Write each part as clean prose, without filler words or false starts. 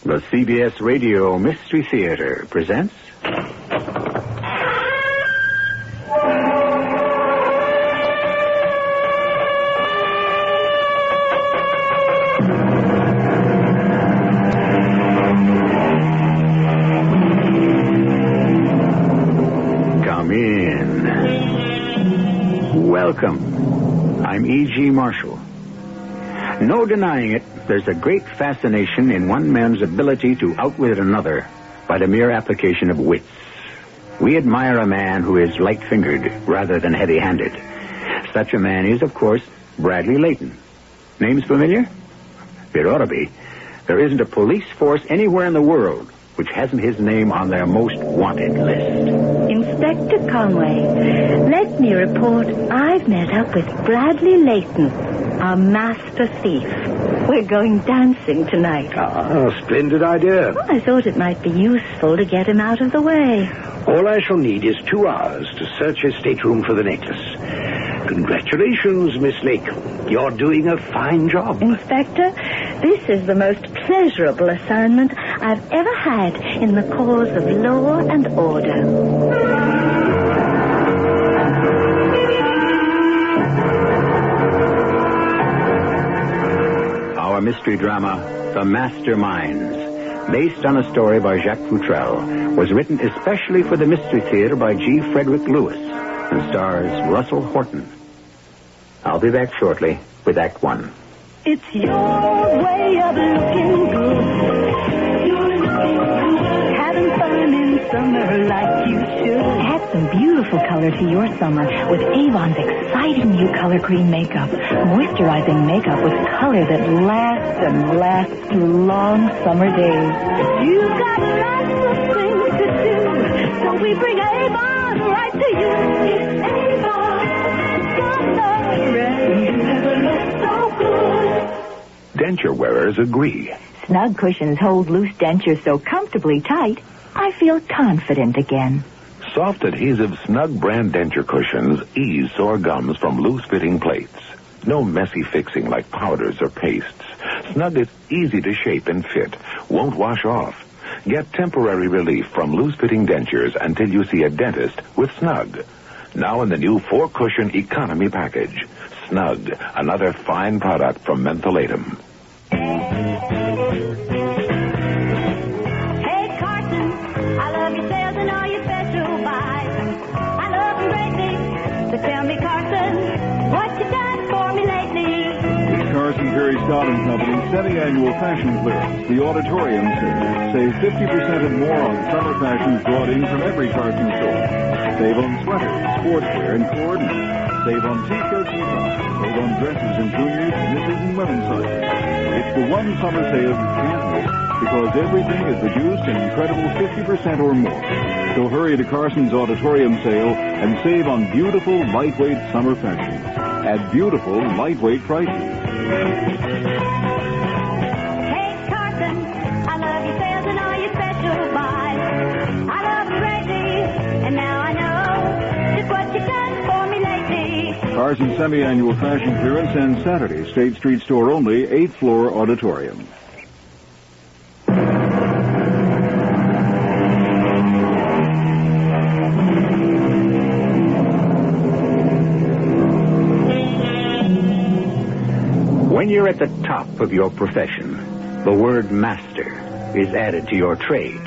The CBS Radio Mystery Theater presents... Come in. Welcome. I'm E.G. Marshall. No denying it, there's a great fascination in one man's ability to outwit another by the mere application of wits. We admire a man who is light-fingered rather than heavy-handed. Such a man is, of course, Bradley Layton. Name's familiar? It ought to be. There isn't a police force anywhere in the world which hasn't his name on their most wanted list. Inspector Conway, let me report I've met up with Bradley Layton, our master thief. We're going dancing tonight. Ah, splendid idea. Well, I thought it might be useful to get him out of the way. All I shall need is 2 hours to search his stateroom for the necklace. Congratulations, Miss Lake. You're doing a fine job. Inspector, this is the most pleasurable assignment I've ever had in the cause of law and order. Our mystery drama, The Masterminds, based on a story by Jacques Futrell, was written especially for the Mystery Theater by G. Frederick Lewis and stars Russell Horton. I'll be back shortly with Act One. It's your way of looking good. You're looking good. Having fun in summer like you should. Add some beautiful color to your summer with Avon's exciting new color cream makeup. Moisturizing makeup with color that lasts and lasts through long summer days. You've got lots of things to do, so we bring Avon right to you. It's Avon. Denture wearers agree. Snug cushions hold loose dentures so comfortably tight, I feel confident again. Soft adhesive Snug brand denture cushions ease sore gums from loose-fitting plates. No messy fixing like powders or pastes. Snug is easy to shape and fit, won't wash off. Get temporary relief from loose-fitting dentures until you see a dentist with Snug. Now in the new 4-cushion economy package. Snug, another fine product from Mentholatum. Hey, Carson, I love your sales and all your special buys. I love them greatly. So tell me, Carson, what you done for me lately? It's Carson Perry Scott & Company's semi-annual fashion clearance, the Auditorium Sale. Save 50% and more on summer fashions brought in from every Carson store. Save on sweaters, sportswear, and coordinates. Save on t-shirts and tops. Save on dresses and juniors, knitted, and women's sizes. It's the one summer sale you can't miss because everything is reduced an incredible 50% or more. So hurry to Carson's Auditorium Sale and save on beautiful, lightweight summer fashions at beautiful, lightweight prices. Hey, Carson, I love your sales and all your special buys. I love them greatly, and now I know just what you've done for me lately. Carson's semi-annual fashion clearance ends Saturday. State Street store only, 8th floor auditorium. When you're at the top of your profession, the word master is added to your trade,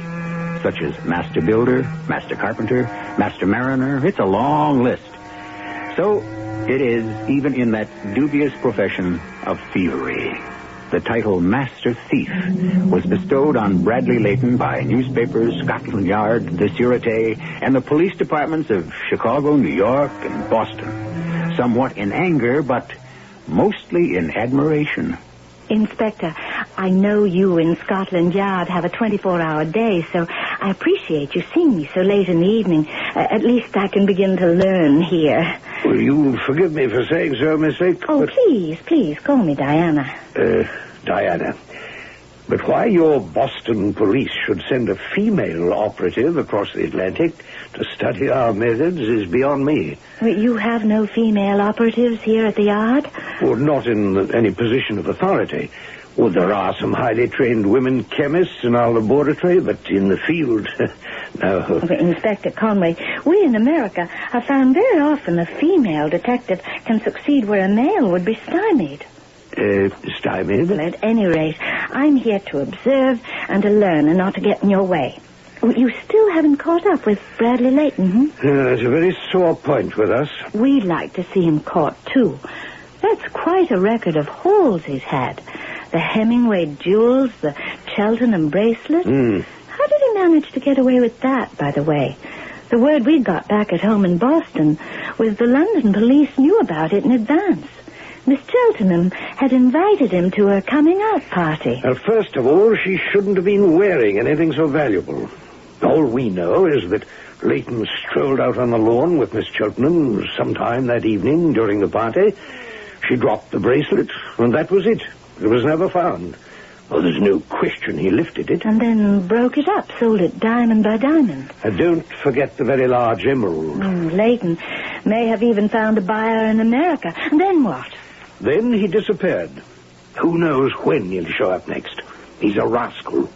such as master builder, master carpenter, master mariner. It's a long list. So it is even in that dubious profession of thievery. The title Master Thief was bestowed on Bradley Layton by newspapers, Scotland Yard, the Sûreté, and the police departments of Chicago, New York, and Boston. Somewhat in anger, but mostly in admiration. Inspector, I know you in Scotland Yard have a 24-hour day, so I appreciate you seeing me so late in the evening. At least I can begin to learn here. Well, you'll forgive me for saying so, Miss Lake. Oh, but... please, call me Diana. Diana. But why your Boston police should send a female operative across the Atlantic to study our methods is beyond me. You have no female operatives here at the Yard? Well, not in any position of authority. Well, there are some highly trained women chemists in our laboratory, but in the field, no. Inspector Conway, we in America have found very often a female detective can succeed where a male would be stymied. Stymied? Well, at any rate, I'm here to observe and to learn and not to get in your way. You still haven't caught up with Bradley Layton, It's a very sore point with us. We'd like to see him caught, too. That's quite a record of hauls he's had. The Hemingway jewels, the Cheltenham bracelet. How did he manage to get away with that, by the way? The word we got back at home in Boston was the London police knew about it in advance. Miss Cheltenham had invited him to a coming-out party. Well, first of all, she shouldn't have been wearing anything so valuable. All we know is that Layton strolled out on the lawn with Miss Cheltenham sometime that evening during the party. She dropped the bracelet, and that was it. It was never found. Well, there's no question he lifted it. And then broke it up, sold it diamond by diamond. And don't forget the very large emerald. Layton may have even found a buyer in America. And then what? Then he disappeared. Who knows when he'll show up next? He's a rascal.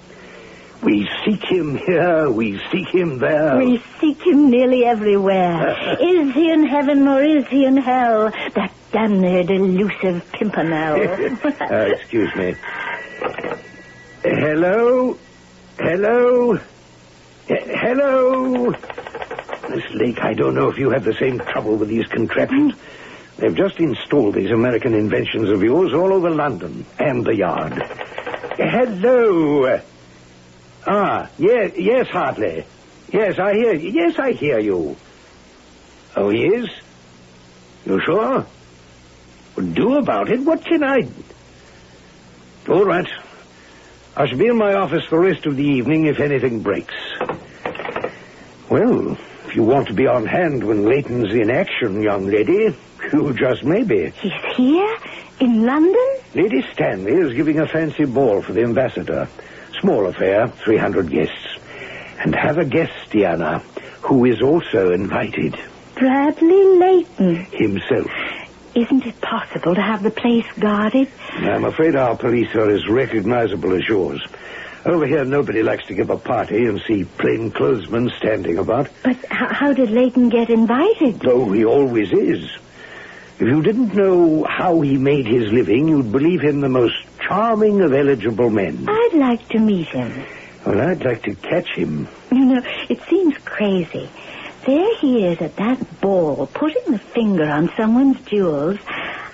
We seek him here, we seek him there. We seek him nearly everywhere. Is he in heaven or is he in hell? That damned elusive pimpernel. Excuse me. Hello? Hello? Hello? Miss Lake, I don't know if you have the same trouble with these contraptions. They've just installed these American inventions of yours all over London and the yard. Hello? Yes, Hartley. Yes, I hear you. Yes, I hear you. Oh, he is? You sure? Well, do about it. What can I... All right. I shall be in my office the rest of the evening if anything breaks. Well, if you want to be on hand when Layton's in action, young lady, you just may be. He's here? In London? Lady Stanley is giving a fancy ball for the ambassador. Small affair, 300 guests. And have a guest, Diana, who is also invited. Bradley Layton. Himself. Isn't it possible to have the place guarded? I'm afraid our police are as recognizable as yours. Over here, nobody likes to give a party and see plainclothesmen standing about. But how did Layton get invited? Oh, he always is. If you didn't know how he made his living, you'd believe him the most charming of eligible men. I'd like to meet him. Well, I'd like to catch him. You know, it seems crazy. There he is at that ball, putting the finger on someone's jewels,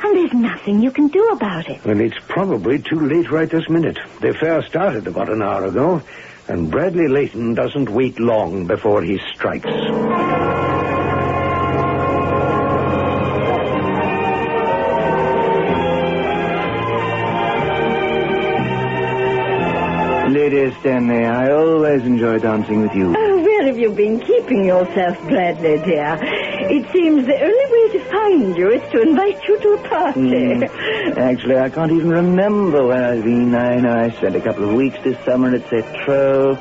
and there's nothing you can do about it. And it's probably too late right this minute. The affair started about an hour ago, and Bradley Layton doesn't wait long before he strikes. Lady Stanley, I always enjoy dancing with you. Oh, where have you been keeping yourself, Bradley, dear? It seems the only way to find you is to invite you to a party. Actually, I can't even remember where I've been. I know I spent a couple of weeks this summer at Cetreux.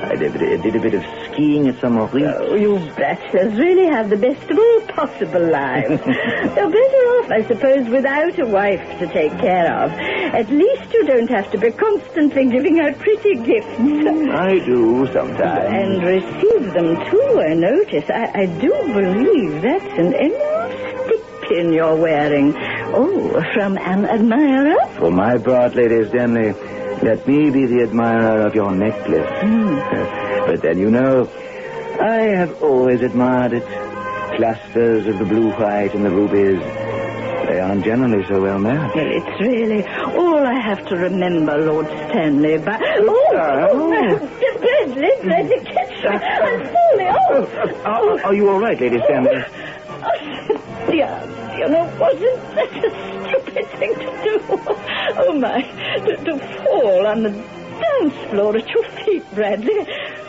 I did a bit of skiing at some of Oh, you bachelors really have the best of all possible lives. You're better off, I suppose, without a wife to take care of. At least you don't have to be constantly giving out pretty gifts. I do sometimes. And receive them, too, I notice. I do believe that's an emerald stick pin you're wearing. Oh, from an admirer? For my part, Lady Stanley, let me be the admirer of your necklace. But then, you know, I have always admired it. Clusters of the blue-white and the rubies. They aren't generally so well made. Well, it's really all I have to remember, Lord Stanley. But Bradley, catch me! I'm falling. Are you all right, Lady Stanley? Oh, dear, you know, wasn't that a stupid thing to do? Oh my, to fall on the dance floor at your feet, Bradley.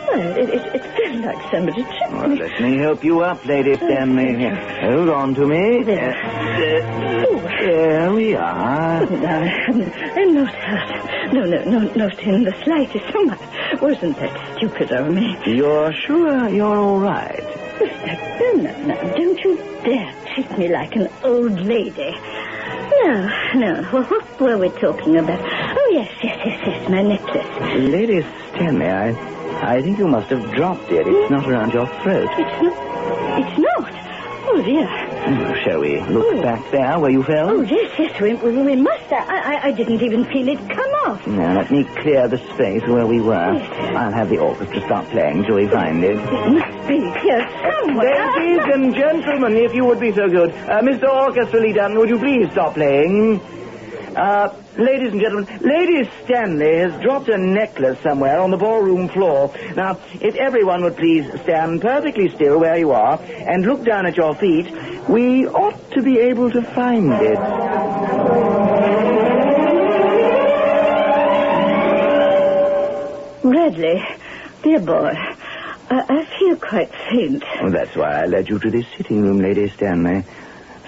Well, it felt like somebody tripped me. Let me help you up, Lady Stanley. Hold on to me. There we are. I'm not hurt. No, not in the slightest. Oh, my, wasn't that stupid of me? You're sure you're all right? No, don't you dare treat me like an old lady. No. What were we talking about? Oh, yes, my necklace. Lady Stanley, I think you must have dropped it. It's not around your throat. It's not. Oh, dear. Shall we look back there where you fell? Oh, yes, we must. I didn't even feel it come off. Now, let me clear the space where we were. Yes. I'll have the orchestra start playing till we find it. It must be here somewhere. Ladies and gentlemen, if you would be so good. Mr. Orchestra Leader, would you please stop playing? Ladies and gentlemen, Lady Stanley has dropped a necklace somewhere on the ballroom floor. Now, if everyone would please stand perfectly still where you are and look down at your feet, we ought to be able to find it. Bradley, dear boy, I feel quite faint. Well, that's why I led you to this sitting room, Lady Stanley,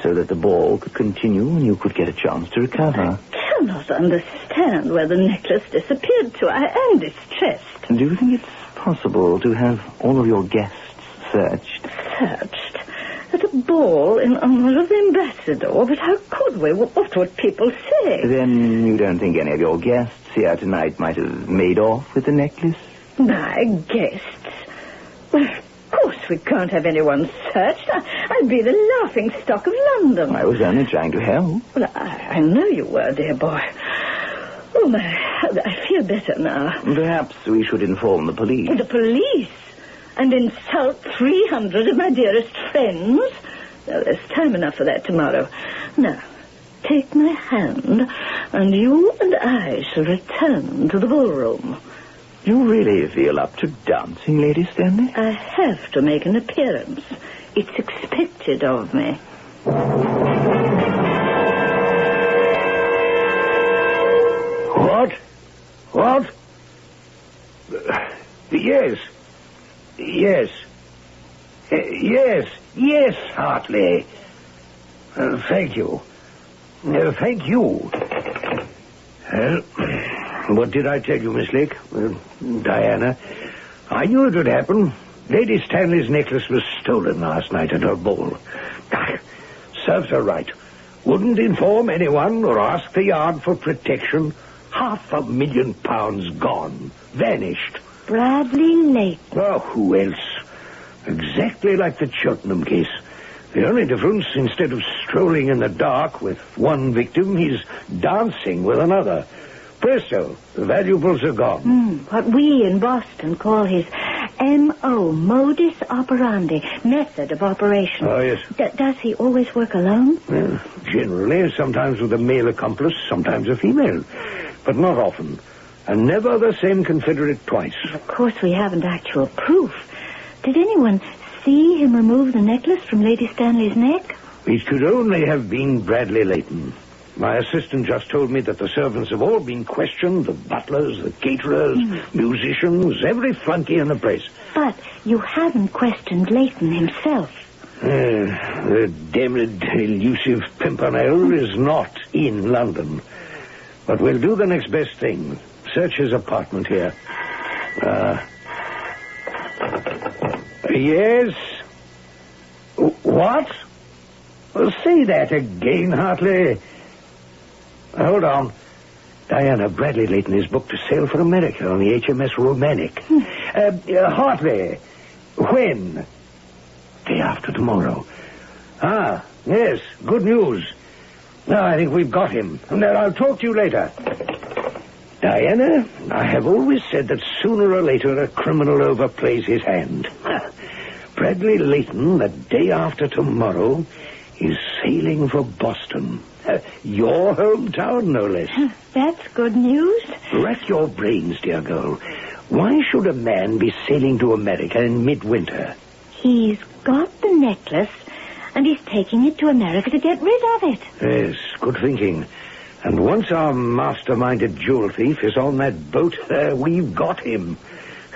so that the ball could continue and you could get a chance to recover. I cannot understand where the necklace disappeared to. I am distressed. Do you think it's possible to have all of your guests searched? Searched? At a ball in honor of the ambassador? But how could we? What would people say? Then you don't think any of your guests here tonight might have made off with the necklace? My guests? Well, of course we can't have anyone searched. I'd be the laughing stock of London. I was only trying to help. Well, I know you were, dear boy. Oh, my, I feel better now. Perhaps we should inform the police. The police? And insult 300 of my dearest friends? Well, there's time enough for that tomorrow. Now, take my hand, and you and I shall return to the ballroom. You really feel up to dancing, Lady Stanley? I have to make an appearance. It's expected of me. What? Yes. Yes, Hartley. Thank you. Thank you. What did I tell you, Miss Lake? Diana, I knew it would happen. Lady Stanley's necklace was stolen last night at her ball. Serves her right. Wouldn't inform anyone or ask the Yard for protection. £500,000 gone. Vanished. Bradley Layton. Oh, who else? Exactly like the Cheltenham case. The only difference, instead of strolling in the dark with one victim, he's dancing with another. Presto, the valuables are gone. What we in Boston call his M.O., modus operandi, method of operation. Oh, yes. Does he always work alone? Well, generally, sometimes with a male accomplice, sometimes a female. But not often. And never the same confederate twice. Of course, we haven't actual proof. Did anyone see him remove the necklace from Lady Stanley's neck? It could only have been Bradley Layton. My assistant just told me that the servants have all been questioned, the butlers, the caterers, musicians, every flunky in the place. But you haven't questioned Layton himself. The damned elusive Pimpernel is not in London. But we'll do the next best thing. Search his apartment here. Yes? What? Well, say that again, Hartley. Hold on. Diana, Bradley Layton is booked to sail for America on the HMS Romantic. Hartley, when? Day after tomorrow. Ah, yes, good news. Now, I think we've got him. Now, I'll talk to you later. Diana, I have always said that sooner or later a criminal overplays his hand. Bradley Layton, the day after tomorrow, is sailing for Boston. Your hometown, no less. That's good news. Rack your brains, dear girl. Why should a man be sailing to America in midwinter? He's got the necklace, and he's taking it to America to get rid of it. Yes, good thinking. And once our masterminded jewel thief is on that boat, we've got him.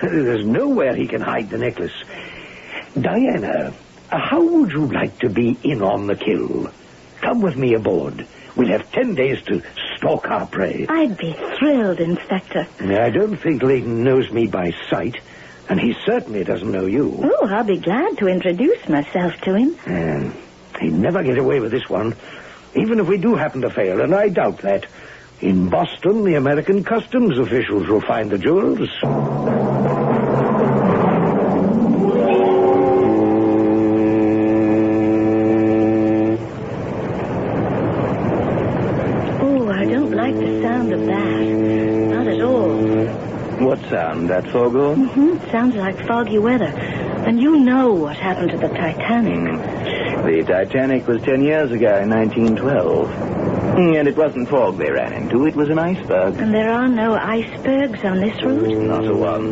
There's nowhere he can hide the necklace. Diana, how would you like to be in on the kill? Come with me aboard. We'll have 10 days to stalk our prey. I'd be thrilled, Inspector. I don't think Layton knows me by sight, and he certainly doesn't know you. Oh, I'll be glad to introduce myself to him. He'd never get away with this one. Even if we do happen to fail, and I doubt that, In Boston, the American customs officials will find the jewels. Oh, I don't like the sound of that. Not at all. What sound? That foghorn? It sounds like foggy weather. And you know what happened to the Titanic. The Titanic was 10 years ago in 1912. And it wasn't fog they ran into. It was an iceberg. And there are no icebergs on this route? Not a one.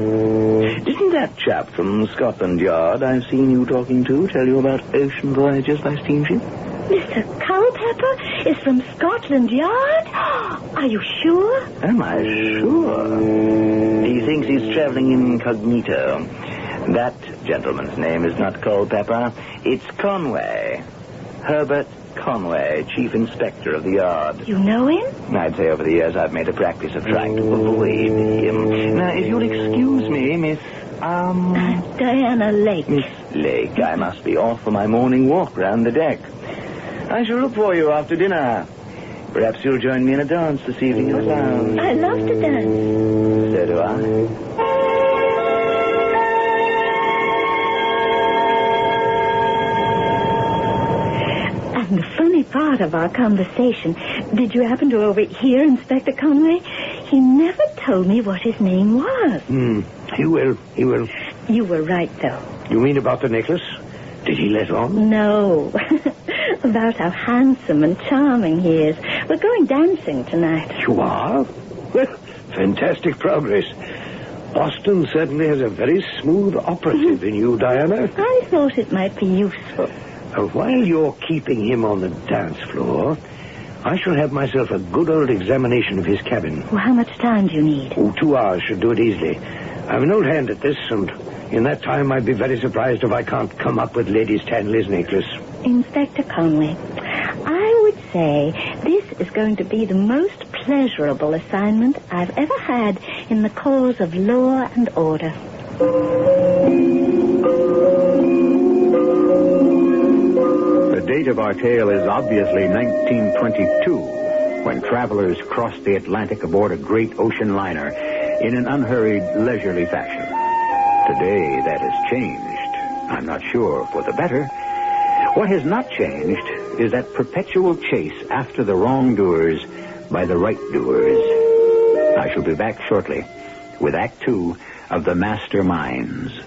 Didn't that chap from Scotland Yard I've seen you talking to tell you about ocean voyages by steamship? Mr. Culpepper is from Scotland Yard? Are you sure? Am I sure? He thinks he's traveling incognito. That gentleman's name is not Culpepper. It's Conway. Herbert Conway, Chief Inspector of the Yard. You know him? I'd say over the years I've made a practice of trying to avoid him. Now, if you'll excuse me, Miss... Diana Lake. Miss Lake, I must be off for my morning walk round the deck. I shall look for you after dinner. Perhaps you'll join me in a dance this evening in the lounge. I love to dance. So do I. And the funny part of our conversation, did you happen to overhear Inspector Conway? He never told me what his name was. He will. You were right, though. You mean about the necklace? Did he let on? No. About how handsome and charming he is. We're going dancing tonight. You are? Well, fantastic progress. Boston certainly has a very smooth operative in you, Diana. I thought it might be useful. While you're keeping him on the dance floor, I shall have myself a good old examination of his cabin. Well, how much time do you need? 2 hours should do it easily. I'm an old hand at this, and in that time I'd be very surprised if I can't come up with Lady Stanley's necklace. Inspector Conway, I would say this is going to be the most pleasurable assignment I've ever had in the cause of law and order. The date of our tale is obviously 1922, when travelers crossed the Atlantic aboard a great ocean liner in an unhurried, leisurely fashion. Today, that has changed. I'm not sure for the better. What has not changed is that perpetual chase after the wrongdoers by the right doers. I shall be back shortly with Act 2 of The Masterminds.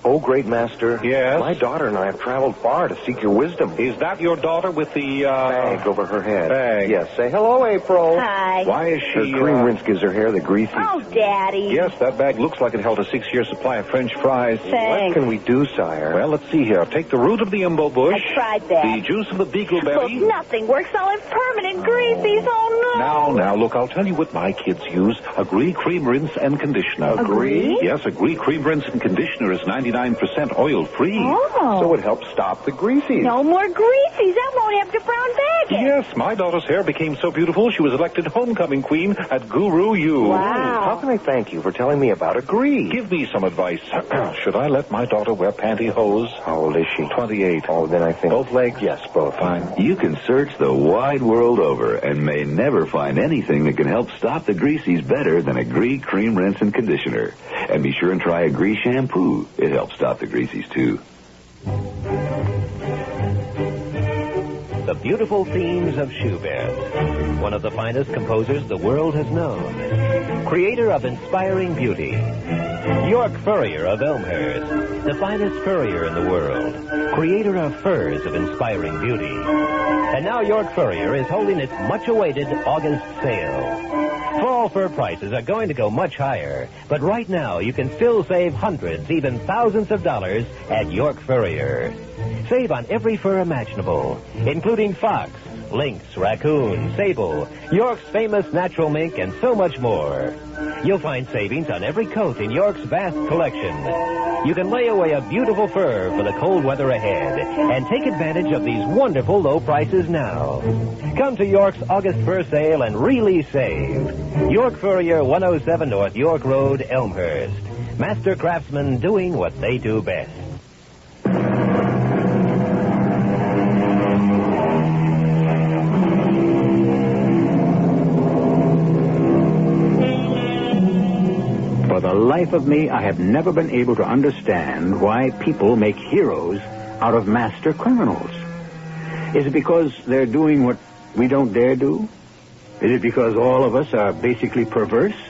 Oh, great master. Yes? My daughter and I have traveled far to seek your wisdom. Is that your daughter with the, Bag over her head. Bag. Yes, say hello, April. Hi. Why is Her she, cream rinse gives her hair the greasy. Oh, Daddy. Yes, that bag looks like it held a 6-year supply of French fries. What Thanks. can we do, sire? Well, let's see here. Take the root of the imbo bush. I tried that. The juice of the beagleberry. Look, nothing works. All in permanent greasies. Oh, no. Now, look, I'll tell you what my kids use. Agree cream rinse and conditioner. Agree? Yes, Agree cream rinse and conditioner is 99% oil-free. Oh. So it helps stop the greasies. No more greasies. I won't have to brown bag it. Yes, my daughter's hair became so beautiful she was elected homecoming queen at Guru U. Wow. How can I thank you for telling me about Agree? Give me some advice. Should I let my daughter wear pantyhose? How old is she? 28. Oh, then I think... Both legs? Yes, both. Fine. You can search the wide world over and may never find anything that can help stop the greasies better than Agree cream rinse and conditioner. And be sure and try Agree shampoo. It helps stop the greasies, too. The beautiful themes of Schubert, one of the finest composers the world has known. Creator of inspiring beauty. York Furrier of Elmhurst, the finest furrier in the world. Creator of furs of inspiring beauty. And now York Furrier is holding its much-awaited August sale. Fall fur prices are going to go much higher, but right now you can still save hundreds, even thousands of dollars at York Furrier. Save on every fur imaginable, including fox, lynx, raccoon, sable, York's famous natural mink, and so much more. You'll find savings on every coat in York's vast collection. You can lay away a beautiful fur for the cold weather ahead and take advantage of these wonderful low prices now. Come to York's August fur sale and really save. York Furrier, 107 North York Road, Elmhurst. Master craftsmen doing what they do best. life of me, I have never been able to understand why people make heroes out of master criminals. Is it because they're doing what we don't dare do? Is it because all of us are basically perverse?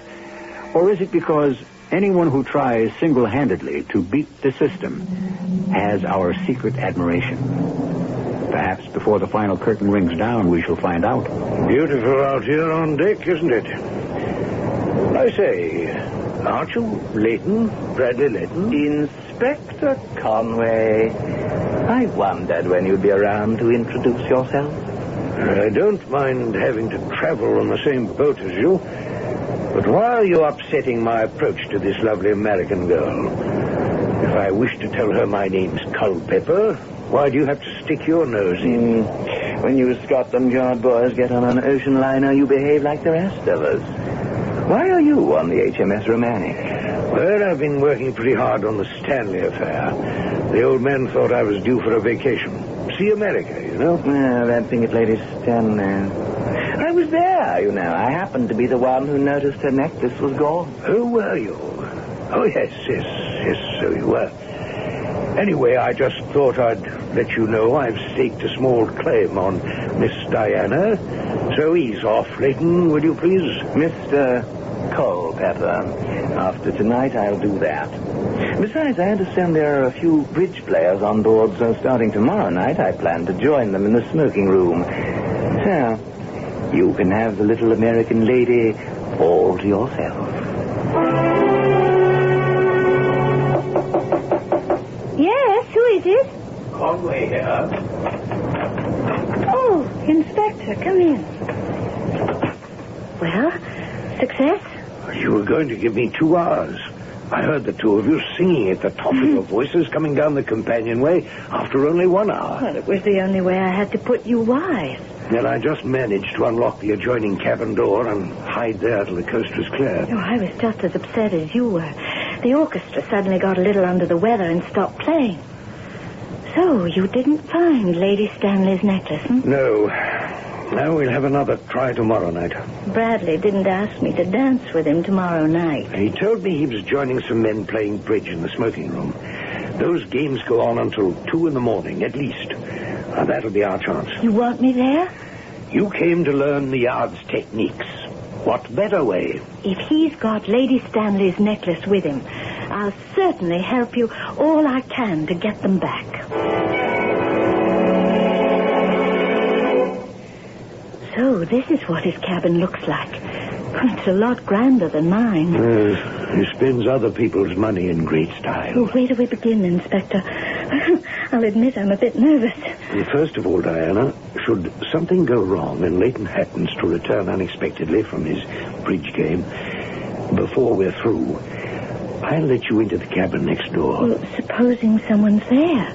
Or is it because anyone who tries single-handedly to beat the system has our secret admiration? Perhaps before the final curtain rings down, we shall find out. Beautiful out here on deck, isn't it? I say, aren't you Leighton? Bradley Leighton? Inspector Conway. I wondered when you'd be around to introduce yourself. I don't mind having to travel on the same boat as you, but why are you upsetting my approach to this lovely American girl? If I wish to tell her my name's Culpepper, why do you have to stick your nose in? When you Scotland Yard boys get on an ocean liner, you behave like the rest of us. Why are you on the HMS Romantic? Well, I've been working pretty hard on the Stanley affair. The old man thought I was due for a vacation. See America, you know? Well, that thing at Lady Stanley. I was there, you know. I happened to be the one who noticed her necklace was gone. Who were you? Oh, yes, so you were. Anyway, I just thought I'd let you know I've staked a small claim on Miss Diana. So ease off, Leighton, will you please? Mr. Culpepper. After tonight, I'll do that. Besides, I understand there are a few bridge players on board, so starting tomorrow night, I plan to join them in the smoking room. So, you can have the little American lady all to yourself. Yes, who is it? Conway here. Oh, Inspector, come in. Well, success? You were going to give me 2 hours. I heard the two of you singing at the top of your voices coming down the companionway after only 1 hour. Well, it was the only way I had to put you wise. Well, I just managed to unlock the adjoining cabin door and hide there till the coast was clear. Oh, I was just as upset as you were. The orchestra suddenly got a little under the weather and stopped playing. So, you didn't find Lady Stanley's necklace, No. Now we'll have another try tomorrow night. Bradley didn't ask me to dance with him tomorrow night. He told me he was joining some men playing bridge in the smoking room. Those games go on until 2 in the morning, at least. Now, that'll be our chance. You want me there? You came to learn the yard's techniques. What better way? If he's got Lady Stanley's necklace with him, I'll certainly help you all I can to get them back. So, this is what his cabin looks like. It's a lot grander than mine. He spends other people's money in great style. Oh, where do we begin, Inspector? I'll admit I'm a bit nervous. First of all, Diana, should something go wrong and Leighton happens to return unexpectedly from his bridge game, before we're through, I'll let you into the cabin next door. Well, supposing someone's there.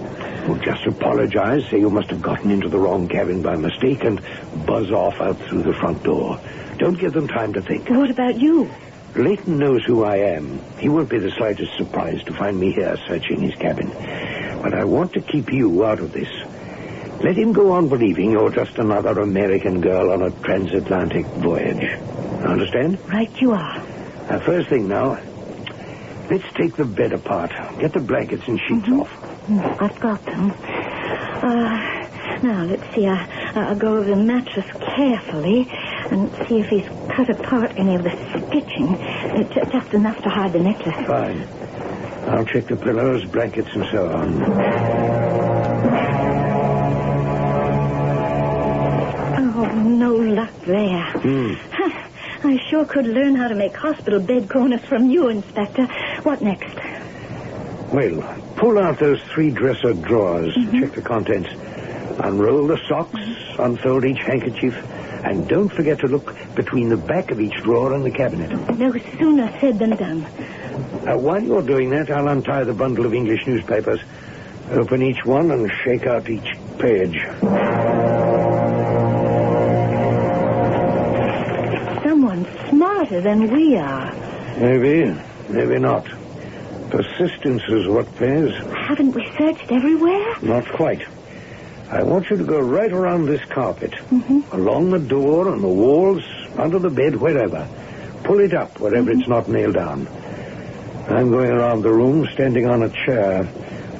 Well, just apologize, say you must have gotten into the wrong cabin by mistake, and buzz off out through the front door. Don't give them time to think. What about you? Leighton knows who I am. He won't be the slightest surprise to find me here searching his cabin. But I want to keep you out of this. Let him go on believing you're just another American girl on a transatlantic voyage. Understand? Right you are. First thing now, let's take the bed apart. Get the blankets and sheets off. I've got them. Now, let's see. I'll go over the mattress carefully and see if he's cut apart any of the stitching. Just enough to hide the necklace. Fine. I'll check the pillows, blankets, and so on. Oh, no luck there. I sure could learn how to make hospital bed corners from you, Inspector. What next? Well, pull out those 3 dresser drawers. Check the contents. Unroll the socks, unfold each handkerchief, and don't forget to look between the back of each drawer and the cabinet. No sooner said than done. While you're doing that, I'll untie the bundle of English newspapers. Open each one and shake out each page. Someone smarter than we are. Maybe, maybe not. Persistence is what pays. Haven't we searched everywhere? Not quite. I want you to go right around this carpet. Along the door, on the walls, under the bed, wherever. Pull it up wherever it's not nailed down. I'm going around the room, standing on a chair.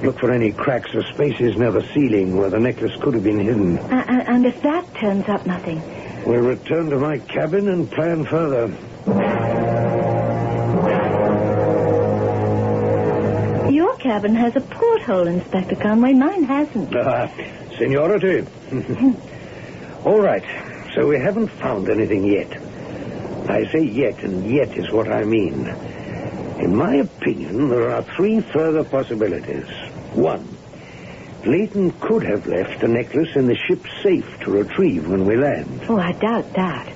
Look for any cracks or spaces near the ceiling where the necklace could have been hidden. And if that turns up nothing? We'll return to my cabin and plan further. Your cabin has a porthole, Inspector Conway. Mine hasn't. Seniority. All right. So we haven't found anything yet. I say yet, and yet is what I mean. In my opinion, there are 3 further possibilities. 1, Leighton could have left the necklace in the ship's safe to retrieve when we land. Oh, I doubt that.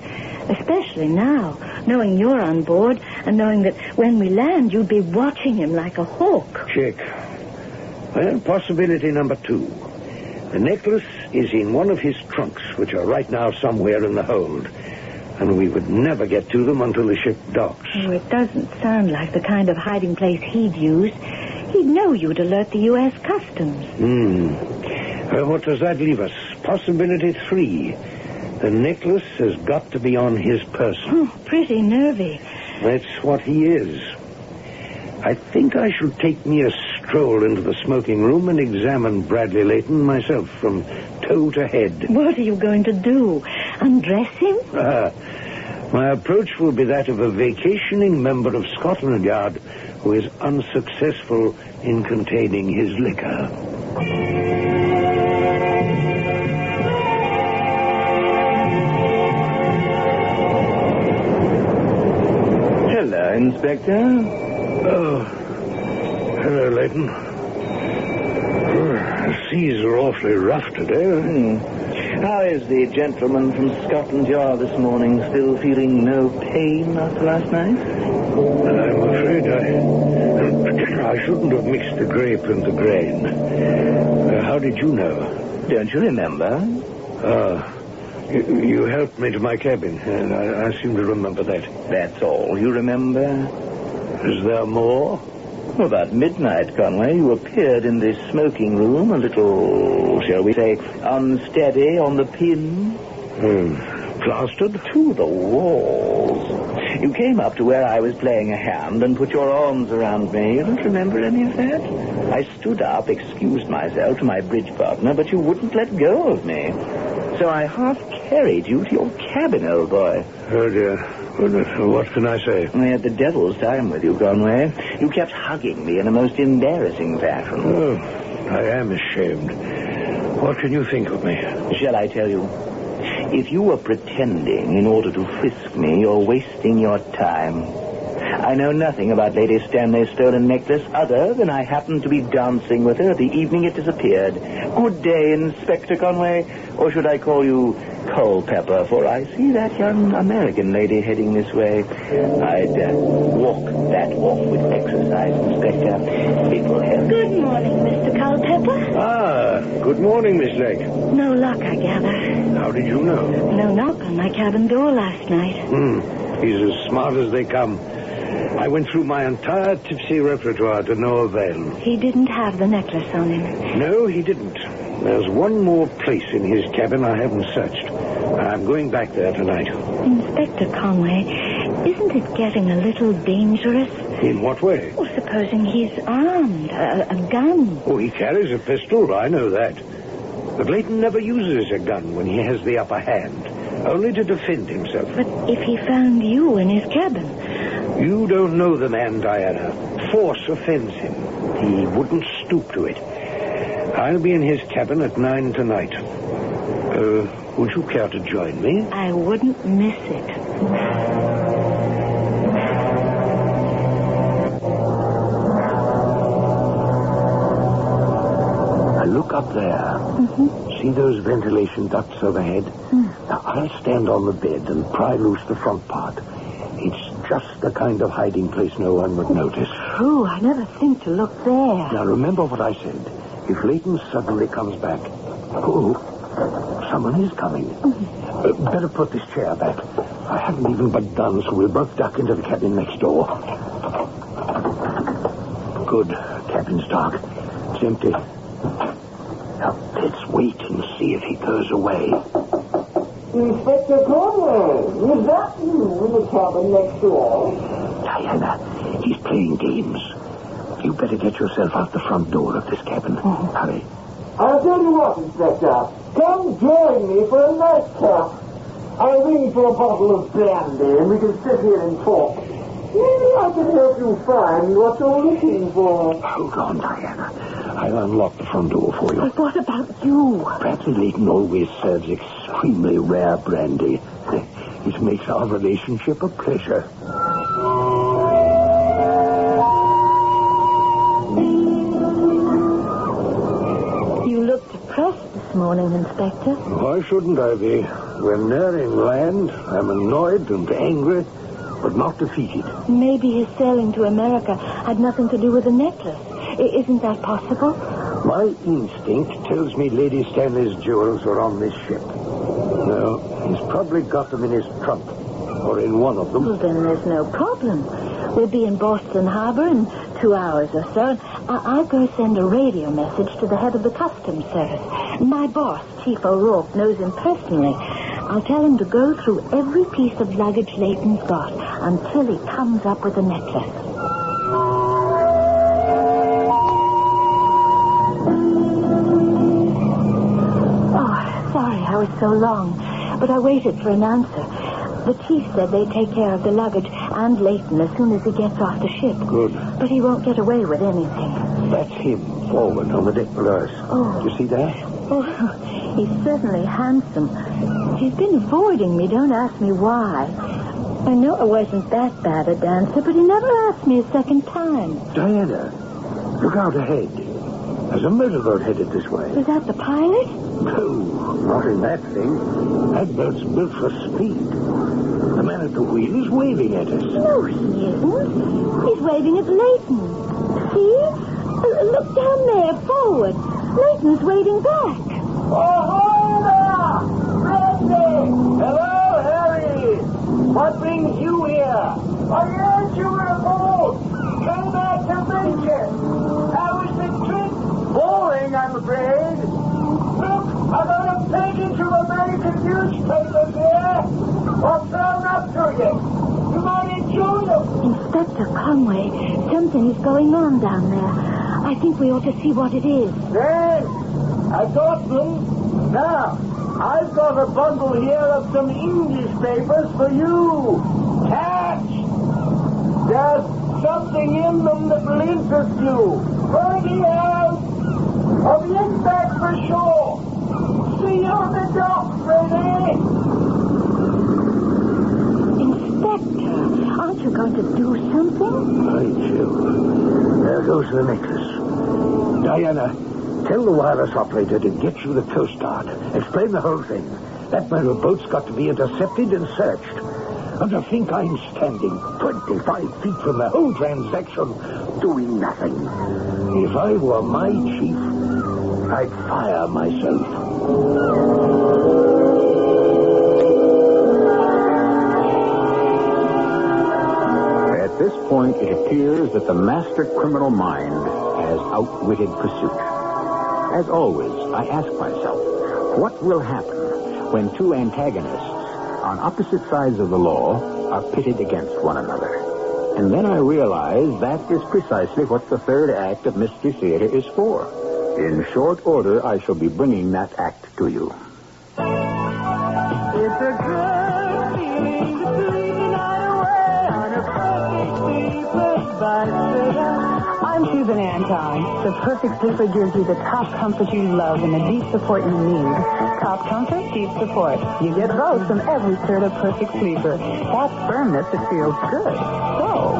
Especially now, knowing you're on board and knowing that when we land, you'd be watching him like a hawk. Check. Well, possibility number 2. The necklace is in one of his trunks, which are right now somewhere in the hold. And we would never get to them until the ship docks. Oh, it doesn't sound like the kind of hiding place he'd use. He'd know you'd alert the U.S. Customs. Well, what does that leave us? Possibility 3. The necklace has got to be on his person. Oh, pretty nervy. That's what he is. I think I shall take me a stroll into the smoking room and examine Bradley Leighton myself from toe to head. What are you going to do? Undress him? My approach will be that of a vacationing member of Scotland Yard who is unsuccessful in containing his liquor. Hello, Inspector. Oh, hello, Leighton. The seas are awfully rough today. How is the gentleman from Scotland Yard this morning? Still feeling no pain after last night? I'm afraid I shouldn't have mixed the grape and the grain. How did you know? Don't you remember? You helped me to my cabin, and I seem to remember that. That's all you remember? Is there more? About midnight, Conway, you appeared in the smoking room, a little, shall we say, unsteady on the pin. Plastered? To the walls. You came up to where I was playing a hand and put your arms around me. You don't remember any of that? I stood up, excused myself to my bridge partner, but you wouldn't let go of me. So I half carried you to your cabin, old boy. Oh, dear. What can I say? I had the devil's time with you, Conway. You kept hugging me in a most embarrassing fashion. Oh, I am ashamed. What can you think of me? Shall I tell you? If you were pretending in order to frisk me, you're wasting your time. I know nothing about Lady Stanley's stolen necklace other than I happened to be dancing with her the evening it disappeared. Good day, Inspector Conway. Or should I call you Culpepper, for I see that young American lady heading this way. I'd walk that walk with exercise, Inspector. It will help. Good morning, Mr. Culpepper. Good morning, Miss Lake. No luck, I gather. How did you know? No knock on my cabin door last night. He's as smart as they come. I went through my entire tipsy repertoire to no avail. He didn't have the necklace on him. No, he didn't. There's one more place in his cabin I haven't searched. I'm going back there tonight. Inspector Conway, isn't it getting a little dangerous? In what way? Well, supposing he's armed, a gun. Oh, he carries a pistol, I know that. But Leighton never uses a gun when he has the upper hand, only to defend himself. But if he found you in his cabin? You don't know the man, Diana. Force offends him. He wouldn't stoop to it. I'll be in his cabin at 9 tonight. Would you care to join me? I wouldn't miss it. Look up there. See those ventilation ducts overhead? Now, I'll stand on the bed and pry loose the front part. It's just the kind of hiding place no one would notice. True, I never think to look there. Now, remember what I said. If Leighton suddenly comes back... Oh, someone is coming. Better put this chair back. I haven't even begun, so we'll both duck into the cabin next door. Good. Cabin's dark. It's empty. Now, let's wait and see if he goes away. Inspector Conway, is that you in the cabin next door? Diana, He's playing games. You better get yourself out the front door of this cabin. Hurry. I'll tell you what, Inspector. Come join me for a nightcap. I'll ring for a bottle of brandy and we can sit here and talk. Maybe I can help you find what you're looking for. Hold on, Diana. I'll unlock the front door for you. But what about you? Patsy Layton always serves extremely rare brandy. It makes our relationship a pleasure. You look depressed this morning, Inspector. Why shouldn't I be? When nearing land, I'm annoyed and angry, but not defeated. Maybe his sailing to America had nothing to do with the necklace. Isn't that possible? My instinct tells me Lady Stanley's jewels are on this ship. No, he's probably got them in his trunk, or in one of them. Well, then there's no problem. We'll be in Boston Harbor in 2 hours or so, and I'll go send a radio message to the head of the Customs Service. My boss, Chief O'Rourke, knows him personally. I'll tell him to go through every piece of luggage Layton's got until he comes up with a necklace. I was so long, but I waited for an answer. The chief said they'd take care of the luggage and Layton as soon as he gets off the ship. Good. But he won't get away with anything. That's him, forward on the deck below us. Oh. Do you see that? Oh, he's certainly handsome. He's been avoiding me. Don't ask me why. I know I wasn't that bad a dancer, but he never asked me a second time. Diana, look out ahead. There's a motorboat headed this way. Is that the pilot? No, not in that thing. That boat's built for speed. The man at the wheel is waving at us. No, he isn't. He's waving at Layton. See? Look down there, forward. Layton's waving back. Ahoy there! Brandy! Hello, Harry! What brings you here? I heard you were a boat. Came back to meet you. How was the trip? Boring, I'm afraid. Look, I'm on a page into American newspapers here. Or thrown up to you. You might enjoy them. Inspector Conway, something is going on down there. I think we ought to see what it is. Yes, I got them. Now, I've got a bundle here of some English papers for you. Catch! There's something in them that will interest you. Birdie out! I'll be in back for sure. See you on the dock, Freddie. Inspector, aren't you going to do something? Right, Jill. There goes the necklace. Diana, tell the wireless operator to get you the Coast Guard. Explain the whole thing. That motorboat's got to be intercepted and searched. And to think I'm standing 25 feet from the whole transaction doing nothing. If I were my chief, I'd fire myself. At this point, it appears that the master criminal mind has outwitted pursuit. As always, I ask myself, what will happen when two antagonists on opposite sides of the law are pitted against one another? And then I realize that is precisely what the third act of Mystery Theater is for. In short order, I shall be bringing that act to you. It's a good feeling to sleep the night away on a perfect sleeper by I'm Susan Anton. The perfect sleeper gives you the top comfort you love and the deep support you need. Top comfort, deep support. You get both from every third of perfect sleeper. That's firmness that feels good. So,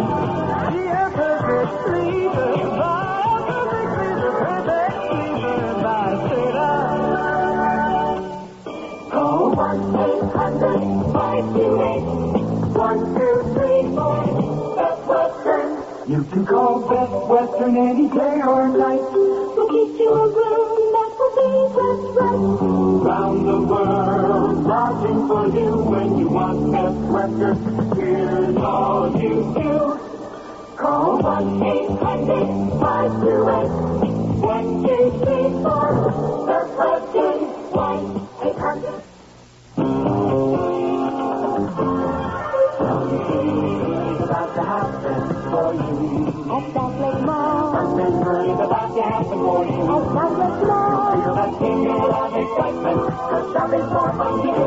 be a perfect sleeper by perfect sleeper by Call 1-800-528-1234. Best Western. You can call Best Western any day or night. We'll get you a room that will be just right. Round the world, lodging for you when you want Best Western. Here's all you do. Call 1-800-528-1234. Best Western. 1-800. Something about the house for you. At South Mall. Something good is about to happen for you. At South Mall. Feel that tingle of excitement. 'Cause shopping's more fun to do.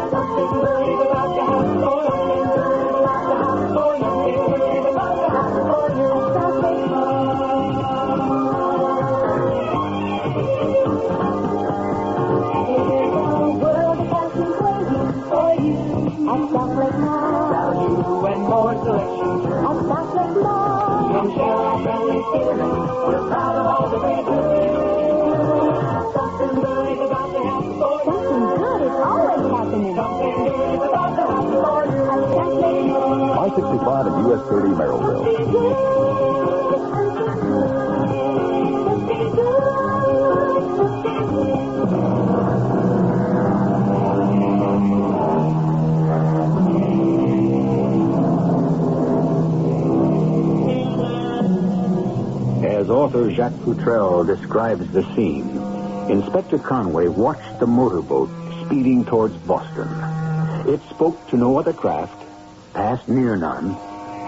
Something good is about to happen for you. Something good is about to happen for you. Something good is about to happen for you. At South Mall. At South Mall. Value and more selection. At South Mall. Come share our friendly feeling. We're proud of all that we do. Something good is about to happen for you. Something good is always happening. Something good is about to happen for you. At South Mall. I-65 and US 30 Merrillville. As author Jacques Futrelle describes the scene, Inspector Conway watched the motorboat speeding towards Boston. It spoke to no other craft, passed near none,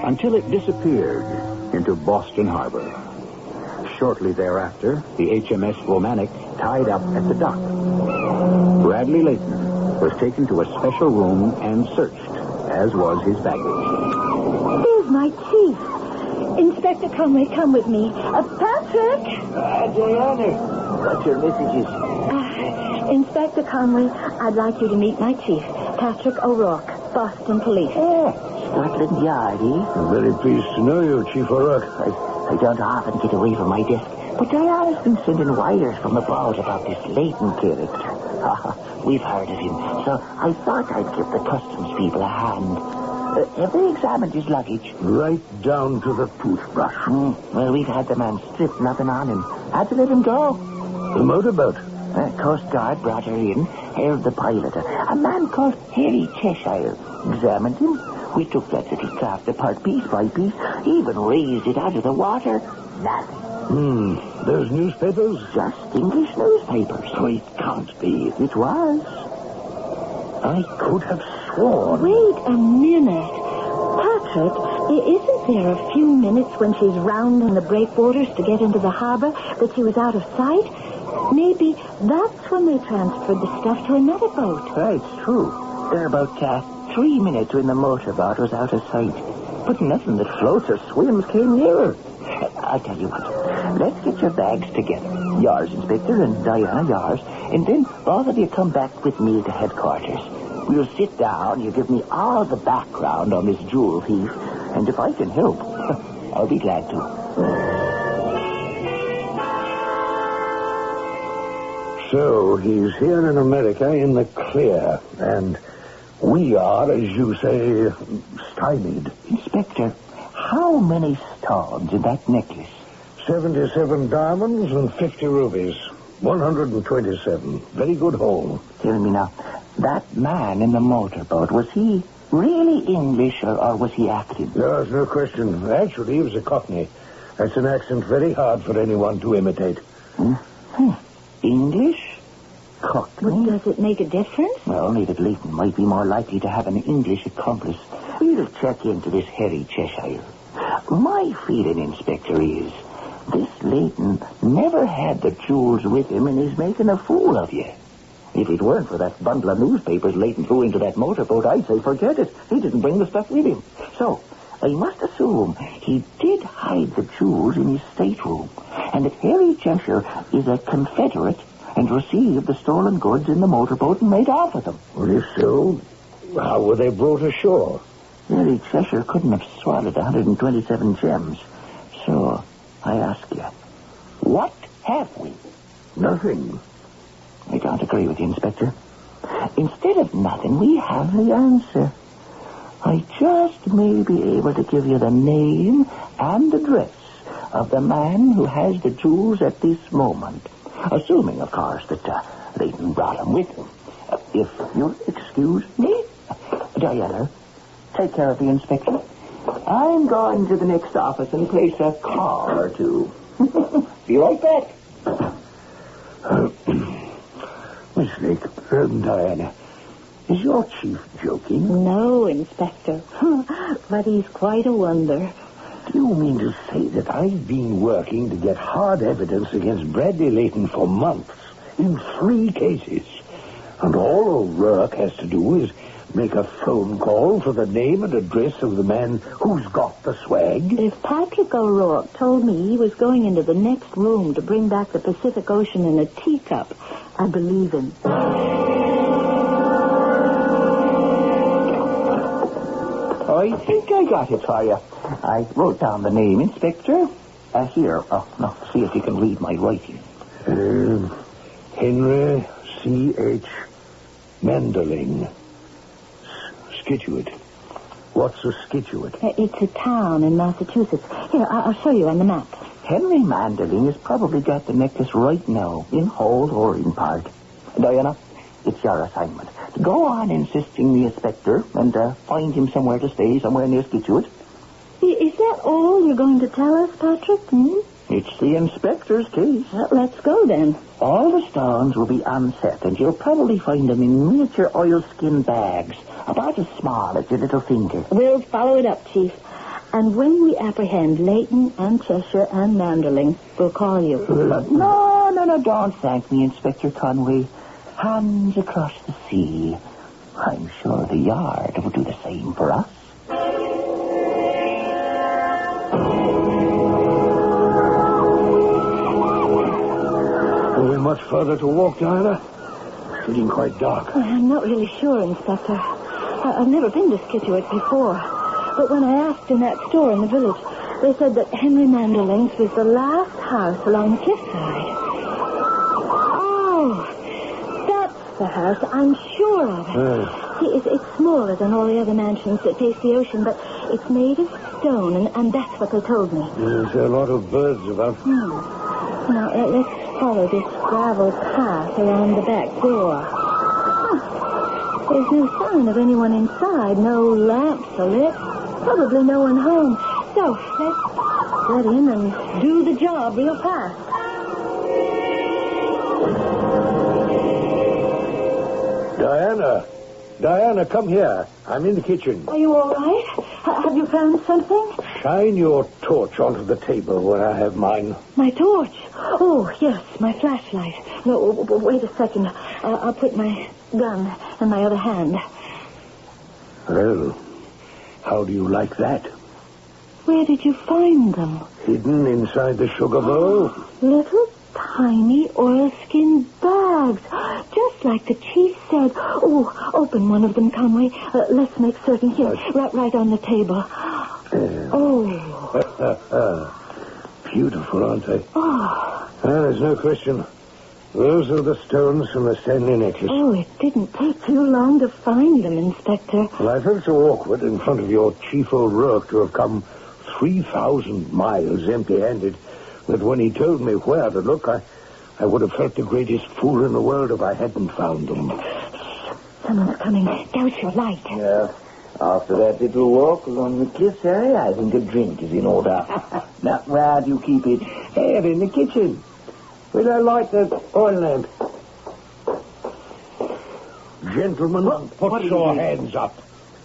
until it disappeared into Boston Harbor. Shortly thereafter, the HMS Romantic tied up at the dock. Bradley Layton was taken to a special room and searched, as was his baggage. There's my chief. Inspector Conway, come with me. Patrick! Diana, what's your messages? Inspector Conway, I'd like you to meet my chief, Patrick O'Rourke, Boston Police. Scotland Yard, eh? I'm very pleased to know you, Chief O'Rourke. I don't often get away from my desk, but Diana's been sending wires from abroad about this Leighton character. We've heard of him, so I thought I'd give the customs people a hand. Have they examined his luggage? Right down to the toothbrush. Well, we've had the man strip, nothing on him. Had to let him go. The motorboat? Coast Guard brought her in, held the pilot, a man called Harry Cheshire. Examined him. We took that little craft apart piece by piece, even raised it out of the water. Nothing. Those newspapers? Just English newspapers. So it can't be. It was. I could have sworn. Wait a minute. Patrick, isn't there a few minutes when she's rounding the breakwaters to get into the harbor that she was out of sight? Maybe that's when they transferred the stuff to another boat. It's true. There about 3 minutes when the motorboat was out of sight. But nothing that floats or swims came near her. I'll tell you what. Let's get your bags together. Yours, Inspector, and Diana, yours. And then both of you come back with me to headquarters. We'll sit down. You give me all the background on this jewel thief. And if I can help, I'll be glad to. So he's here in America in the clear. And we are, as you say, stymied. Inspector, how many stones in that necklace? 77 diamonds and 50 rubies. 127. Very good haul. Tell me now, that man in the motorboat, was he really English or was he acting? There's no question. Actually, he was a Cockney. That's an accent very hard for anyone to imitate. English? Cockney? Well, does it make a difference? Well, only that Leighton might be more likely to have an English accomplice. We'll check into this Harry Cheshire. My feeling, Inspector, is this Leighton never had the jewels with him and is making a fool of you. If it weren't for that bundle of newspapers Leighton threw into that motorboat, I'd say forget it. He didn't bring the stuff with him. So, I must assume he did hide the jewels in his stateroom, and that Harry Cheshire is a Confederate and received the stolen goods in the motorboat and made off with them. Well, if so, how were they brought ashore? Harry Cheshire couldn't have swallowed 127 gems. So, I ask you, what have we? Nothing. I don't agree with you, Inspector. Instead of nothing, we have the answer. I just may be able to give you the name and address of the man who has the jewels at this moment. Assuming, of course, that Leighton brought them with him. If you'll excuse me. Diana, take care of the Inspector. I'm going to the next office and place a call or two. Be right back. Miss Lake, Diana, Is your chief joking? No, Inspector. But he's quite a wonder. Do you mean to say that I've been working to get hard evidence against Bradley Layton for months, in 3 cases, and all O'Rourke has to do is make a phone call for the name and address of the man who's got the swag? If Patrick O'Rourke told me he was going into the next room to bring back the Pacific Ocean in a teacup, I'd believe him. I think I got it for you. I wrote down the name, Inspector. Here. Now, see if you can read my writing. Henry C.H. Manderling. Scituate. What's a Scituate? It's a town in Massachusetts. Here, I'll show you on the map. Henry Manderling has probably got the necklace right now, in whole or in part. Diana, it's your assignment. Go on insisting the inspector and find him somewhere to stay, somewhere near Scituate. Is that all you're going to tell us, Patrick? It's the inspector's case. Well, let's go then. All the stones will be unset, and you'll probably find them in miniature oilskin bags, about as small as your little finger. We'll follow it up, Chief. And when we apprehend Layton and Cheshire and Manderling, we'll call you. No, don't thank me, Inspector Conway. Hands across the sea. I'm sure the Yard will do the same for us. Are we much further to walk, Diana? It's getting quite dark. Well, I'm not really sure, Inspector. I've never been to Scituate before. But when I asked in that store in the village, they said that Henry Manderling's was the last house along the cliffside. Oh, that's the house. I'm sure of it. See, it's smaller than all the other mansions that face the ocean, but it's made of stone, and that's what they told me. There's a lot of birds about. Now, let's follow this gravel path around the back door. There's no sign of anyone inside. No lamps are lit. Probably no one home. So, let's get in and do the job real fast. Diana, come here. I'm in the kitchen. Are you all right? Have you found something? Shine your torch onto the table where I have mine. My torch? Oh, yes, my flashlight. No, wait a second. I'll put my gun in my other hand. Well, how do you like that? Where did you find them? Hidden inside the sugar bowl. Little tiny oilskin bags. Just like the chief said. Oh, open one of them, Conway. Let's make certain. Here, right on the table. Oh. Beautiful, aren't they? Oh. There's no question. Those are the stones from the Stanley necklace. Oh, it didn't take you long to find them, Inspector. Well, I felt so awkward in front of your Chief O'Rourke to have come 3,000 miles empty-handed that when he told me where to look, I would have felt the greatest fool in the world if I hadn't found them. Someone's coming. Douse your light. Yeah. After that little walk along the cliffs area, I think a drink is in order. Now, where do you keep it? Here, in the kitchen. Will I light the oil lamp? Gentlemen, put your hands up.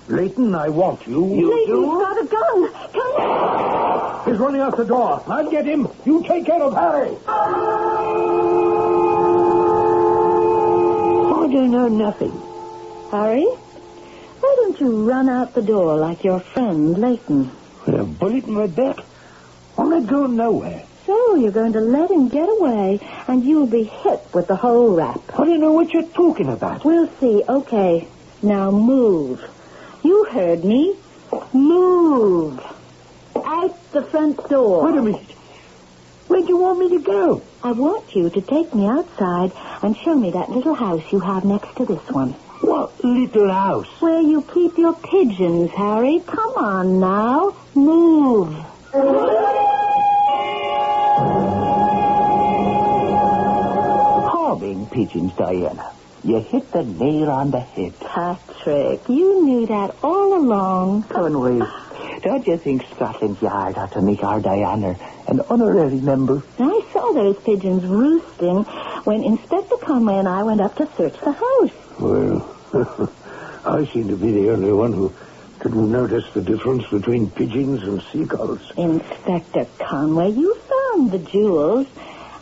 Layton, I want you. Layton's got a gun. Come on. He's running out the door. I'll get him. You take care of Harry. I don't know nothing. Harry, why don't you run out the door like your friend Layton? With a bullet in my back? I'm not going nowhere. So you're going to let him get away, and you'll be hit with the whole rap. I don't know what you're talking about. We'll see. Okay. Now move. You heard me. Move. Out the front door. Wait a minute. Where do you want me to go? I want you to take me outside and show me that little house you have next to this one. What little house? Where you keep your pigeons, Harry. Come on now. Move. Homing pigeons, Diana. You hit the nail on the head. Patrick, you knew that all along. Conway, don't you think Scotland Yard ought to make our Diana an honorary member? I saw those pigeons roosting when Inspector Conway and I went up to search the house. Well, I seem to be the only one who didn't notice the difference between pigeons and seagulls. Inspector Conway, you found the jewels.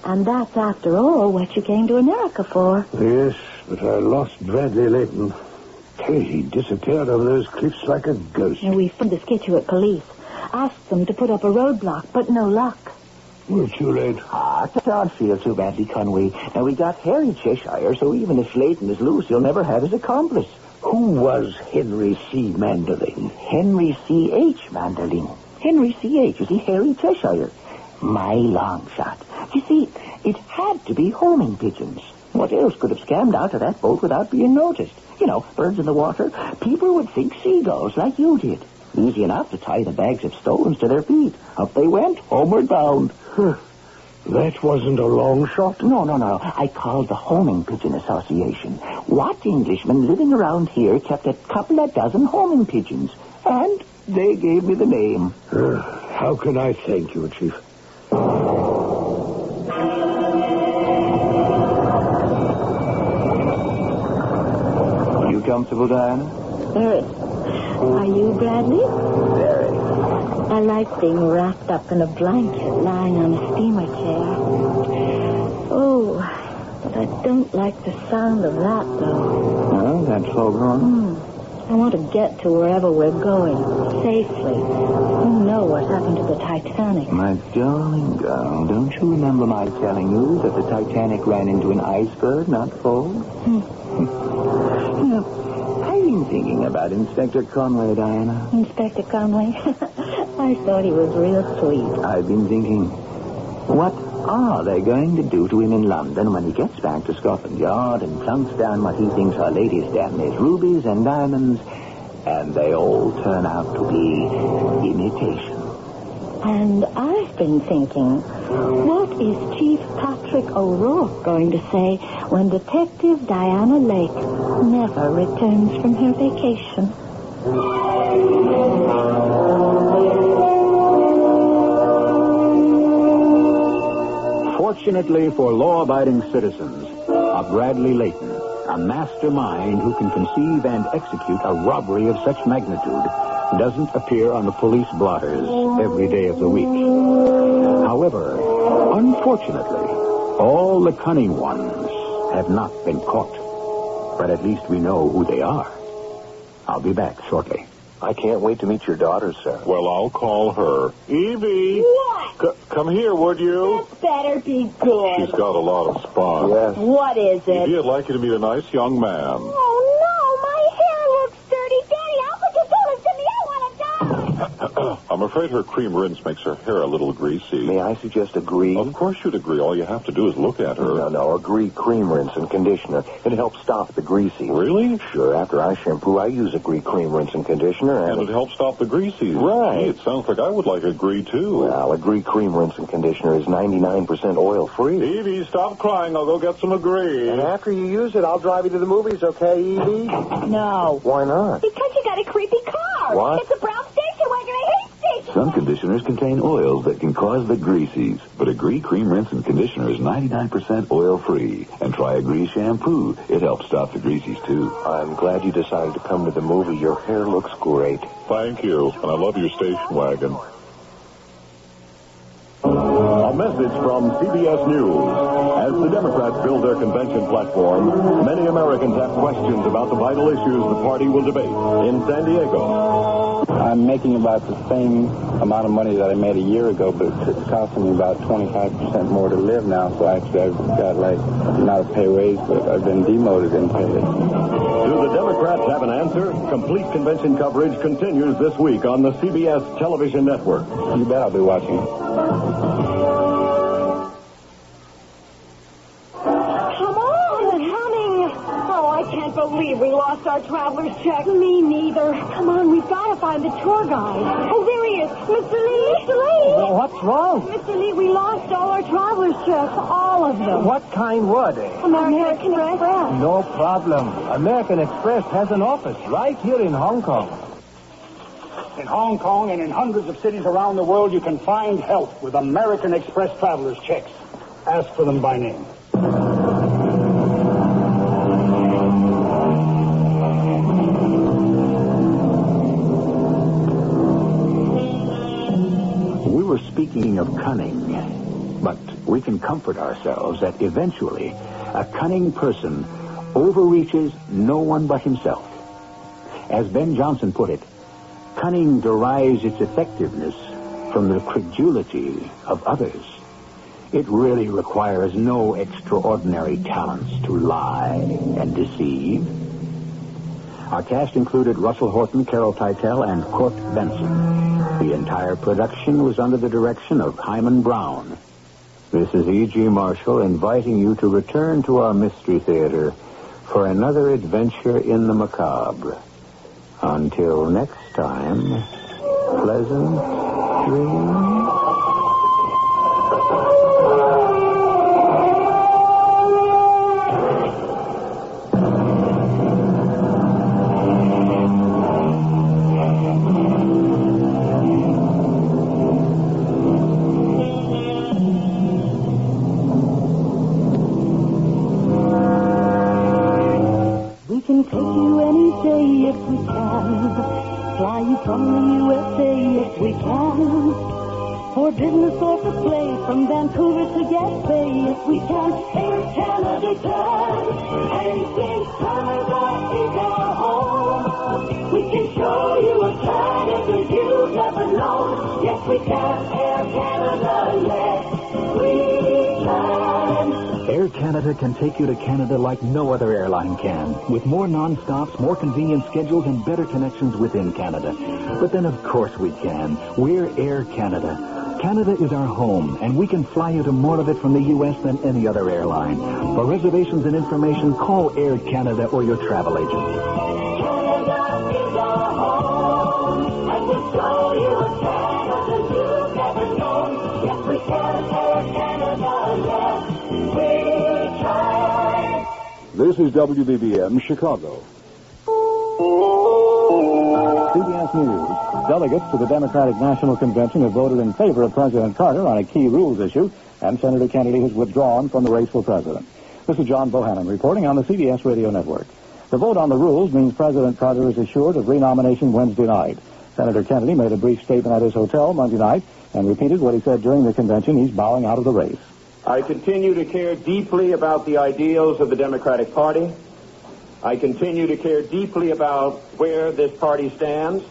And that's, after all, what you came to America for. Yes, but I lost Bradley Layton. He disappeared over those cliffs like a ghost. We found the Scituate police. Asked them to put up a roadblock, but no luck. Well, too late. Don't feel too badly, Conway. Now, we got Harry Cheshire, so even if Layton is loose, he'll never have his accomplice. Who was Henry C. Manderling? Henry C.H. Manderling. Henry C.H. Is he Harry Cheshire? My long shot. You see, it had to be homing pigeons. What else could have scammed out of that boat without being noticed? You know, birds in the water. People would think seagulls like you did. Easy enough to tie the bags of stones to their feet. Up they went, homeward bound. That wasn't a long shot? No. I called the Homing Pigeon Association. What Englishman living around here kept a couple of dozen homing pigeons? And they gave me the name. How can I thank you, Chief? You comfortable, Diana? Very. Are you, Bradley? Very. I like being wrapped up in a blanket, lying on a steamer chair. Oh, but I don't like the sound of that, though. Well, that's all wrong. I want to get to wherever we're going, safely. You know what happened to the Titanic. My darling girl, don't you remember my telling you that the Titanic ran into an iceberg, not fall? I've been thinking about Inspector Conway, Diana. Inspector Conway? I thought he was real sweet. I've been thinking, what are they going to do to him in London when he gets back to Scotland Yard and plunks down what he thinks are ladies' damned rubies and diamonds, and they all turn out to be imitation? And I've been thinking, what is Chief Patrick O'Rourke going to say when Detective Diana Lake never returns from her vacation? Fortunately for law-abiding citizens, a Bradley Layton, a mastermind who can conceive and execute a robbery of such magnitude, doesn't appear on the police blotters every day of the week. However, unfortunately, all the cunning ones have not been caught. But at least we know who they are. I'll be back shortly. I can't wait to meet your daughter, sir. Well, I'll call her. Evie! What? Come here, would you? This better be good. She's got a lot of spunk. Yes. What is it? Evie, I'd like you to meet a nice young man. Oh, no, my hair looks dirty. Daddy, how could you do this to me? I want to die. I'm afraid her cream rinse makes her hair a little greasy. May I suggest agree? Of course you'd agree. All you have to do is look at her. No, agree cream rinse and conditioner. It helps stop the greasy. Really? Sure, after I shampoo, I use agree cream rinse and conditioner. And it helps stop the greasies. Right. Gee, it sounds like I would like agree, too. Well, agree cream rinse and conditioner is 99% oil-free. Evie, stop crying. I'll go get some agree. And after you use it, I'll drive you to the movies, okay, Evie? No. Why not? Because you got a creepy car. What? It's a brown station wagon. I hate stations. Some conditioners contain oils that can cause the greasies, but Agree Cream Rinse and Conditioner is 99% oil-free. And try Agree Shampoo. It helps stop the greasies, too. I'm glad you decided to come to the movie. Your hair looks great. Thank you, and I love your station wagon. A message from CBS News. As the Democrats build their convention platform, many Americans have questions about the vital issues the party will debate in San Diego. I'm making about the same amount of money that I made a year ago, but it's costing me about 25% more to live now, so actually I've got, not a pay raise, but I've been demoted in pay. Do the Democrats have an answer? Complete convention coverage continues this week on the CBS television network. You bet I'll be watching it. Believe we lost our traveler's check. Me neither. Come on, we've got to find the tour guide. Oh, there he is. Mr. Lee. Mr. Lee. Well, what's wrong? Mr. Lee, we lost all our traveler's checks. All of them. What kind were they? American Express. No problem. American Express has an office right here in Hong Kong. In Hong Kong and in hundreds of cities around the world, you can find help with American Express traveler's checks. Ask for them by name. speaking of cunning, but we can comfort ourselves that eventually a cunning person overreaches no one but himself. As Ben Jonson put it, cunning derives its effectiveness from the credulity of others. It really requires no extraordinary talents to lie and deceive. Our cast included Russell Horton, Carol Teitel, and Court Benson. The entire production was under the direction of Hyman Brown. This is E.G. Marshall inviting you to return to our Mystery Theater for another adventure in the macabre. Until next time, pleasant dreams. We can take you any day if we can. Fly you from the USA if we can. For business or for play, from Vancouver to Gaspé if we can. Air Canada can. Anything Canada is our home. We can show you a Canada you've never known. Yes, we can. Air Canada, yes, we can. Air Canada can take you to Canada like no other airline can, with more non-stops, more convenient schedules, and better connections within Canada. But then, of course, we can. We're Air Canada. Canada is our home, and we can fly you to more of it from the U.S. than any other airline. For reservations and information, call Air Canada or your travel agent. Canada is our home, and we'll show you a Canada you've never known. Yes, we can. Air Canada, yes. This is WBBM Chicago. CBS News. Delegates to the Democratic National Convention have voted in favor of President Carter on a key rules issue, and Senator Kennedy has withdrawn from the race for president. This is John Bohannon reporting on the CBS Radio Network. The vote on the rules means President Carter is assured of renomination Wednesday night. Senator Kennedy made a brief statement at his hotel Monday night and repeated what he said during the convention. He's bowing out of the race. I continue to care deeply about the ideals of the Democratic Party. I continue to care deeply about where this party stands,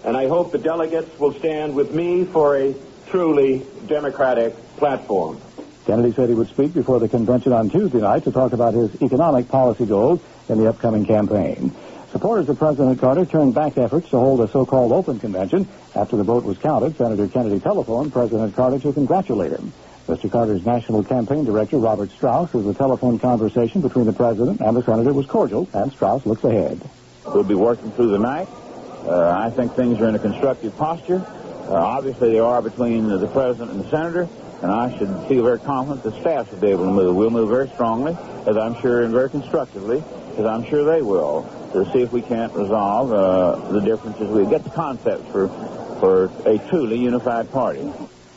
and I hope the delegates will stand with me for a truly Democratic platform. Kennedy said he would speak before the convention on Tuesday night to talk about his economic policy goals in the upcoming campaign. Supporters of President Carter turned back efforts to hold a so-called open convention. After the vote was counted, Senator Kennedy telephoned President Carter to congratulate him. Mr. Carter's national campaign director, Robert Strauss, says the telephone conversation between the president and the senator was cordial, and Strauss looks ahead. We'll be working through the night. I think things are in a constructive posture. Obviously, they are between the president and the senator, and I should feel very confident the staff will be able to move. We'll move very strongly, as I'm sure, and very constructively, as I'm sure they will, to see if we can't resolve the differences. We get the concepts for a truly unified party.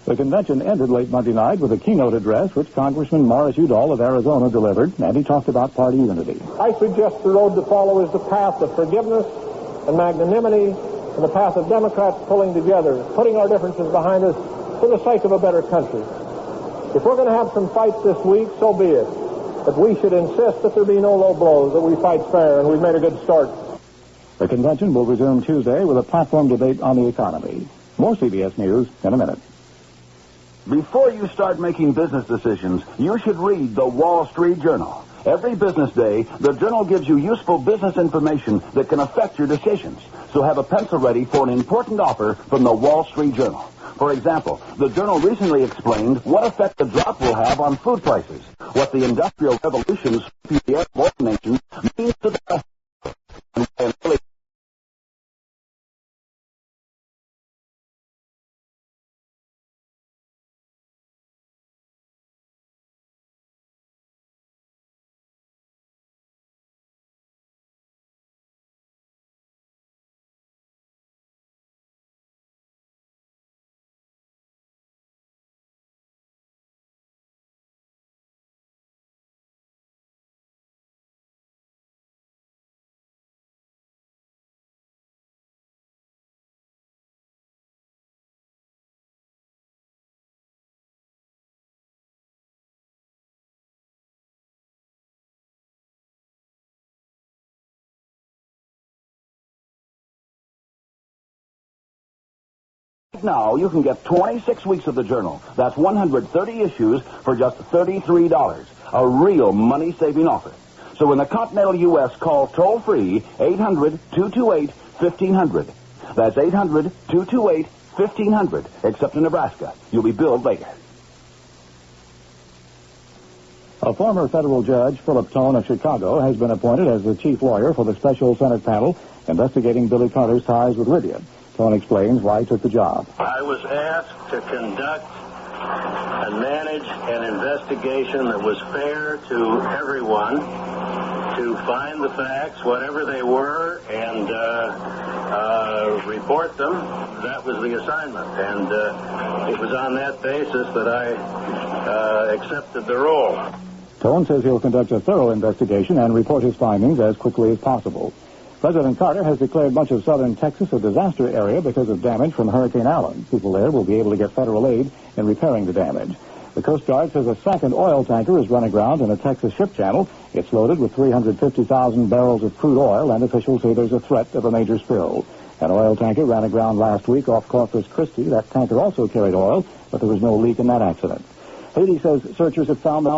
The convention ended late Monday night with a keynote address which Congressman Morris Udall of Arizona delivered, and he talked about party unity. I suggest the road to follow is the path of forgiveness and magnanimity and the path of Democrats pulling together, putting our differences behind us for the sake of a better country. If we're going to have some fights this week, so be it. But we should insist that there be no low blows, that we fight fair, and we've made a good start. The convention will resume Tuesday with a platform debate on the economy. More CBS News in a minute. Before you start making business decisions, you should read the Wall Street Journal. Every business day, the Journal gives you useful business information that can affect your decisions. So have a pencil ready for an important offer from the Wall Street Journal. For example, the Journal recently explained what effect the drop will have on food prices, what the Industrial Revolution's nation means to the and Now you can get 26 weeks of the journal. That's 130 issues for just $33. A real money-saving offer. So in the continental U.S., call toll-free 800-228-1500. That's 800-228-1500, except in Nebraska. You'll be billed later. A former federal judge, Philip Tone of Chicago, has been appointed as the chief lawyer for the special Senate panel investigating Billy Carter's ties with Libya. Tone explains why he took the job. I was asked to conduct and manage an investigation that was fair to everyone, to find the facts, whatever they were, and report them. That was the assignment, and it was on that basis that I accepted the role. Tone says he'll conduct a thorough investigation and report his findings as quickly as possible. President Carter has declared much of southern Texas a disaster area because of damage from Hurricane Allen. People there will be able to get federal aid in repairing the damage. The Coast Guard says a second oil tanker is run aground in a Texas ship channel. It's loaded with 350,000 barrels of crude oil, and officials say there's a threat of a major spill. An oil tanker ran aground last week off Corpus Christi. That tanker also carried oil, but there was no leak in that accident. Haiti says searchers have found the